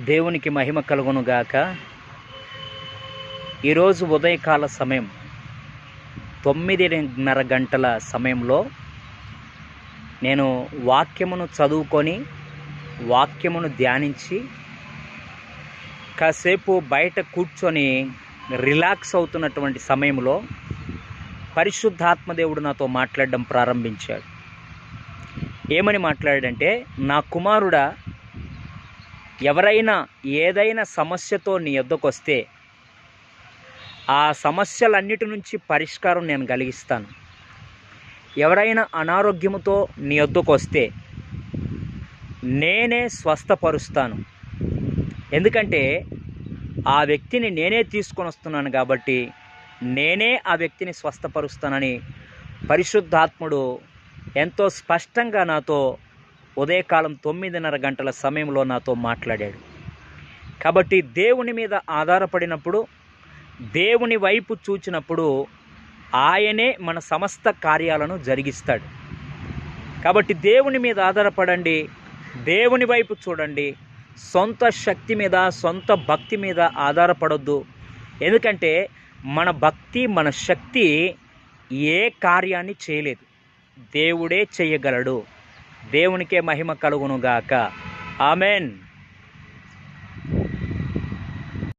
దేవునికి మహిమ కలుగునుగాక. ఈరోజు ఉదయకాల సమయం 9:30 గంటల సమయంలో నేను వాక్యమును చదువుకొని వాక్యమును ధ్యానించి కాసేపు బయట కూర్చొని రిలాక్స్ అవుతున్నటువంటి సమయంలో పరిశుద్ధాత్మదేవుడు నాతో మాట్లాడడం ప్రారంభించాడు. ఏమని మాట్లాడాడంటే, నా కుమారుడా, ఎవరైనా ఏదైనా సమస్యతో నీ యొద్దకు వస్తే ఆ సమస్యలన్నిటి నుంచి పరిష్కారం నేను కలిగిస్తాను. ఎవరైనా అనారోగ్యముతో నీ యొద్దకు వస్తే నేనే స్వస్థపరుస్తాను. ఎందుకంటే ఆ వ్యక్తిని నేనే తీసుకొని వస్తున్నాను కాబట్టి నేనే ఆ వ్యక్తిని స్వస్థపరుస్తానని పరిశుద్ధాత్ముడు ఎంతో స్పష్టంగా నాతో ఉదయకాలం 9:30 గంటల సమయంలో నాతో మాట్లాడాడు. కాబట్టి దేవుని మీద ఆధారపడినప్పుడు, దేవుని వైపు చూచినప్పుడు ఆయనే మన సమస్త కార్యాలను జరిగిస్తాడు. కాబట్టి దేవుని మీద ఆధారపడండి, దేవుని వైపు చూడండి. సొంత శక్తి మీద, సొంత భక్తి మీద ఆధారపడొద్దు. ఎందుకంటే మన భక్తి, మన శక్తి ఏ కార్యాన్ని చేయలేదు, దేవుడే చేయగలడు. దేవునికే మహిమ కలుగునుగాక. ఆమెన్.